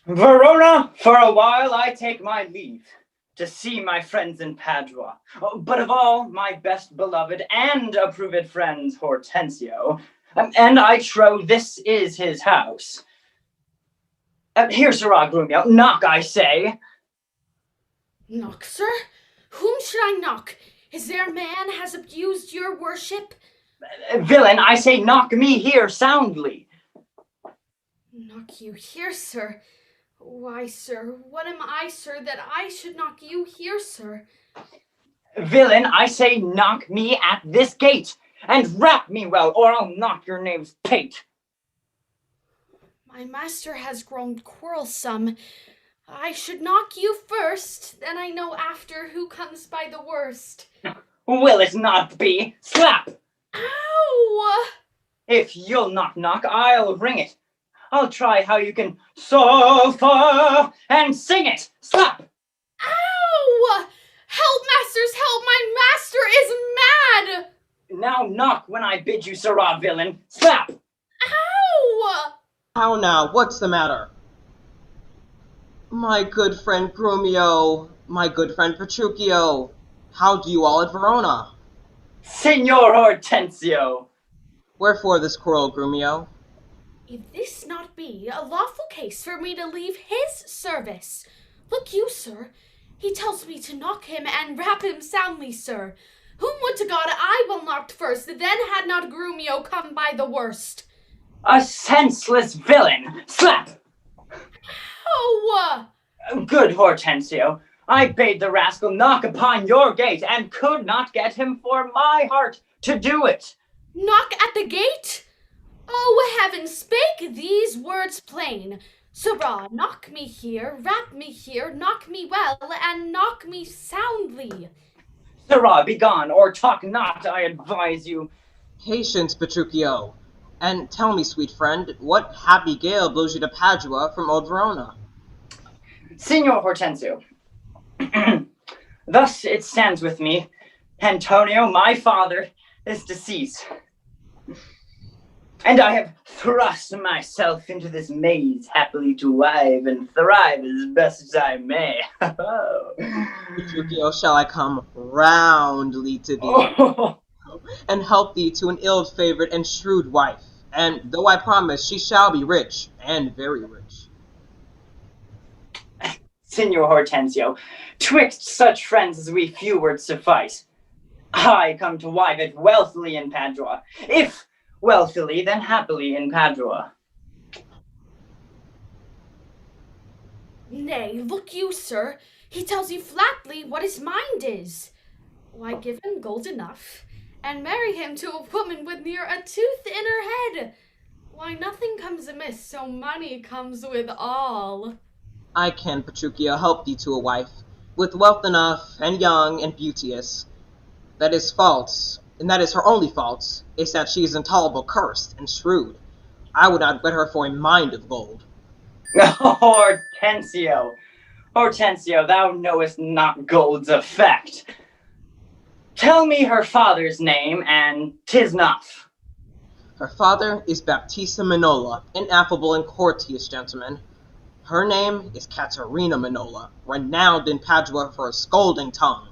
Verona, for a while I take my leave to see my friends in Padua. But of all my best beloved and approved friends, Hortensio, and I trow this is his house. Here, Sirrah Grumio, knock, I say. Knock, sir? Whom should I knock? Is there a man has abused your worship? Villain, I say knock me here soundly. Knock you here, sir? Why, sir, what am I, sir, that I should knock you here, sir? Villain, I say knock me at this gate, and rap me well, or I'll knock your name's pate. My master has grown quarrelsome. I should knock you first, then I know after who comes by the worst. Will it not be? Slap! Ow! If you'll not knock, I'll ring it. I'll try how you can sofa and sing it. Slap! Ow! Help, masters, help! My master is mad! Now knock when I bid you, Sirrah, villain. Slap! Ow! How now? What's the matter? My good friend Grumio, my good friend Petruchio, how do you all at Verona? Signor Hortensio. Wherefore this quarrel, Grumio? If this not be a lawful case for me to leave his service. Look you, sir, he tells me to knock him and rap him soundly, sir. Whom would to God I will knock first, then had not Grumio come by the worst. A senseless villain. Slap! Oh! Good Hortensio, I bade the rascal knock upon your gate, and could not get him for my heart to do it. Knock at the gate? Oh, heaven, spake these words plain. Sirrah, knock me here, rap me here, knock me well, and knock me soundly. Sirrah, begone, or talk not, I advise you. Patience, Petruchio. And tell me, sweet friend, what happy gale blows you to Padua from old Verona? Signor Hortensio, thus it stands with me. Antonio, my father, is deceased. And I have thrust myself into this maze happily to wive and thrive as best as I may. Petruchio, shall I come roundly to thee, Oh. and help thee to an ill-favored and shrewd wife, and though I promise she shall be rich, and very rich. Signor Hortensio, twixt such friends as we few words suffice. I come to wive it wealthily in Padua. If wealthily, then happily in Padua. Nay, look you, sir, he tells you flatly what his mind is. Why, give him gold enough, and marry him to a woman with near a tooth in her head. Why, nothing comes amiss, so money comes with all. I can, Petruchio, help thee to a wife, with wealth enough, and young, and beauteous. That is false, and that is her only fault, is that she is intolerable cursed and shrewd. I would not wed her for a mind of gold. Hortensio, Hortensio, thou knowest not gold's effect. Tell me her father's name, and 'tis enough. Her father is Baptista Minola, an affable and courteous gentleman. Her name is Caterina Minola, renowned in Padua for a scolding tongue.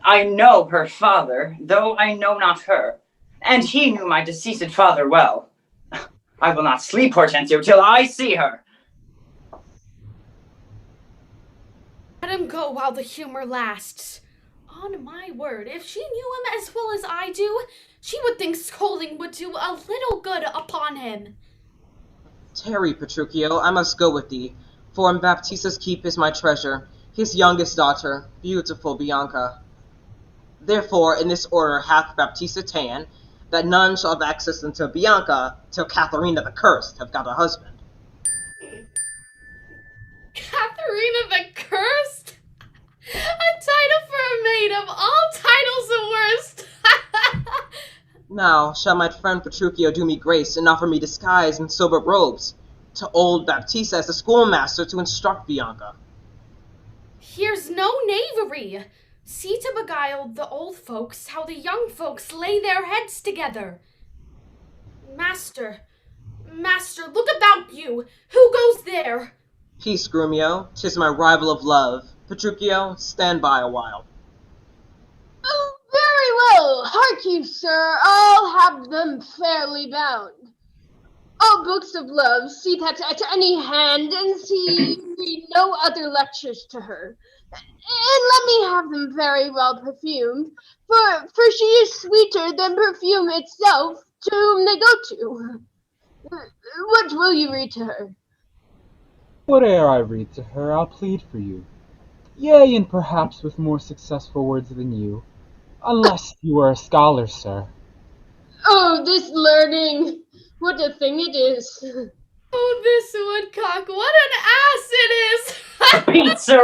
I know her father, though I know not her, and he knew my deceased father well. I will not sleep, Hortensio, till I see her. Let him go while the humor lasts. On my word, if she knew him as well as I do, she would think scolding would do a little good upon him. Tarry, Petruchio, I must go with thee, for in Baptista's keep is my treasure, his youngest daughter, beautiful Bianca. Therefore, in this order hath Baptista ta'en, that none shall have access unto Bianca till Katharina the Cursed have got a husband. Katharina the Cursed? A title for a maid of all titles the worst. Now shall my friend Petruchio do me grace and offer me disguise and sober robes to old Baptista as the schoolmaster to instruct Bianca. Here's no knavery. See to beguile the old folks how the young folks lay their heads together. Master, look about you. Who goes there? Peace, Grumio. 'Tis my rival of love. Petruchio, stand by a while. Oh, very well. Hark you, sir. I'll have them fairly bound. All books of love, see that at any hand, and see read no other lectures to her. And let me have them very well perfumed, for she is sweeter than perfume itself to whom they go to. What will you read to her? Whate'er I read to her, I'll plead for you. Yea, and perhaps with more successful words than you, unless you are a scholar, sir. Oh, this learning! What a thing it is! Oh, this woodcock, what an ass it is! Pizza!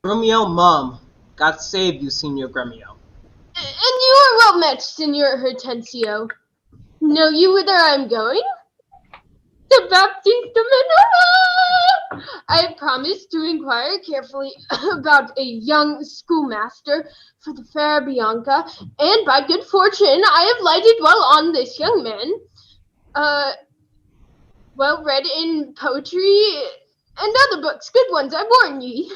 Grumio, mum. God save you, Signor Gremio. And you are well met, Signor Hortensio. Know you whither I am going? The Baptista Manila! I have promised to inquire carefully about a young schoolmaster for the fair Bianca, and by good fortune I have lighted well on this young man. Well read in poetry and other books, good ones, I warn ye.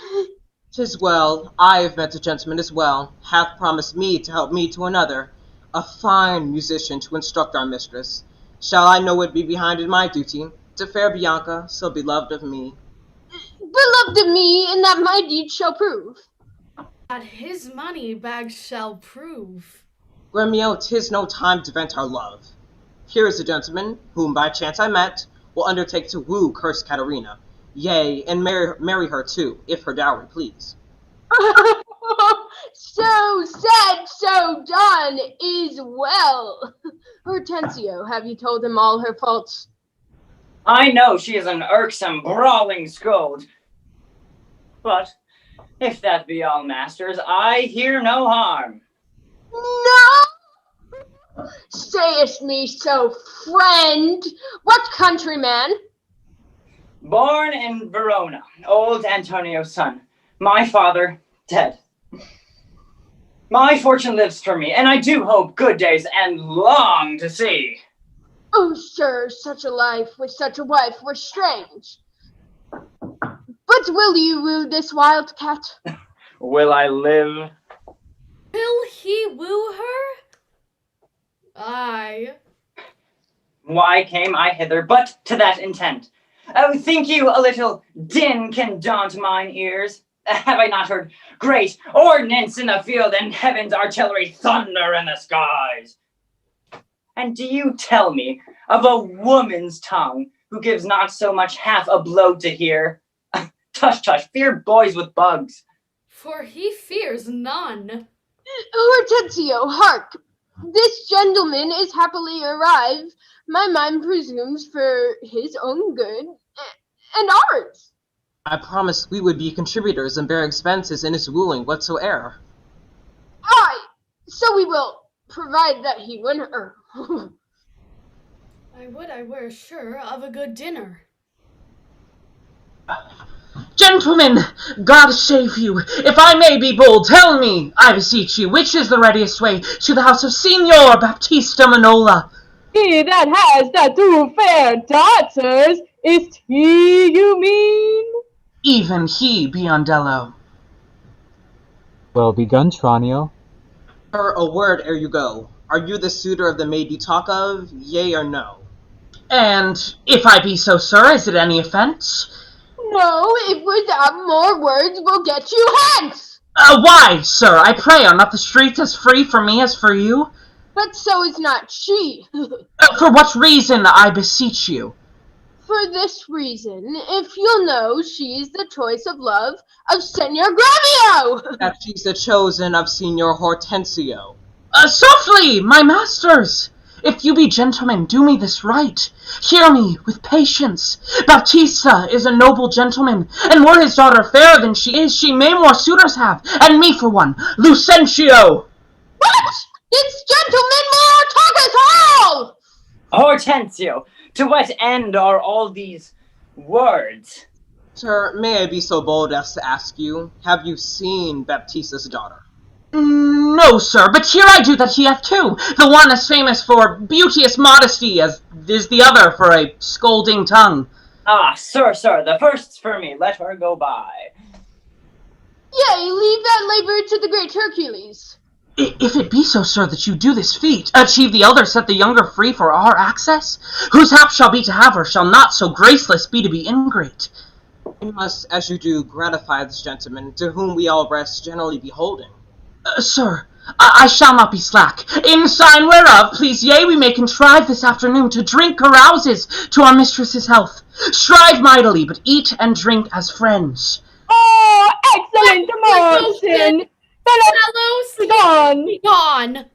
'Tis well, I have met a gentleman as well, hath promised me to help me to another, a fine musician to instruct our mistress. Shall I know it be behind in my duty, to fair Bianca, so beloved of me? Beloved of me, and that my deed shall prove. That his money bag shall prove. Gremio, 'tis no time to vent our love. Here is a gentleman, whom by chance I met, will undertake to woo cursed Caterina, yea, and marry her too, if her dowry please. So said, so done, is well. Hortensio, have you told him all her faults? I know she is an irksome, brawling scold. But if that be all, masters, I hear no harm. No! Sayest me so, friend? What countryman? Born in Verona, old Antonio's son. My father, dead. My fortune lives for me, and I do hope good days and long to see. Oh, sir, such a life with such a wife were strange. But will you woo this wild cat? Will I live? Will he woo her? Aye. Why came I hither but to that intent? Oh, think you a little din can daunt mine ears? Have I not heard great ordnance in the field and heaven's artillery thunder in the skies? And do you tell me of a woman's tongue who gives not so much half a blow to hear? Tush, tush, fear boys with bugs. For he fears none. Hortensio, hark! This gentleman is happily arrived, my mind presumes, for his own good, and ours. I promised we would be contributors and bear expenses in his wooing whatsoe'er. Aye, so we will, provide that he win her. I were sure of a good dinner. Gentlemen, God save you! If I may be bold, tell me, I beseech you, which is the readiest way to the house of Signor Baptista Manola? He that has the two fair daughters, is he, you mean? Even he, Biondello. Well begun, Tranio. Sir, a word ere you go. Are you the suitor of the maid you talk of, yea or no? And if I be so, sir, is it any offence? No, if without more words we'll get you hence. Why, sir, I pray, are not the streets as free for me as for you? But so is not she. For what reason, I beseech you? For this reason, if you'll know, she is the choice of love of Senor Gremio. That she's the chosen of Signor Hortensio. Softly, my masters! If you be gentlemen, do me this right. Hear me with patience. Baptista is a noble gentleman, and were his daughter fairer than she is, she may more suitors have, and me for one, Lucentio! What? This gentleman may talketh all! Hortensio, to what end are all these words? Sir, may I be so bold as to ask you, have you seen Baptista's daughter? No, sir, but here I do that he hath two, the one as famous for beauteous modesty as is the other for a scolding tongue. Ah, sir, the first's for me. Let her go by. Yea, leave that labor to the great Hercules. If it be so, sir, that you do this feat, achieve the elder, set the younger free for our access, whose hap shall be to have her, shall not so graceless be to be ingrate. You must, as you do, gratify this gentleman, to whom we all rest generally beholding. Sir, I shall not be slack. In sign whereof, please, yea, we may contrive this afternoon to drink carouses to our mistress's health. Strive mightily, but eat and drink as friends. Oh, excellent motion! Fellows, Fellows, be gone! be gone!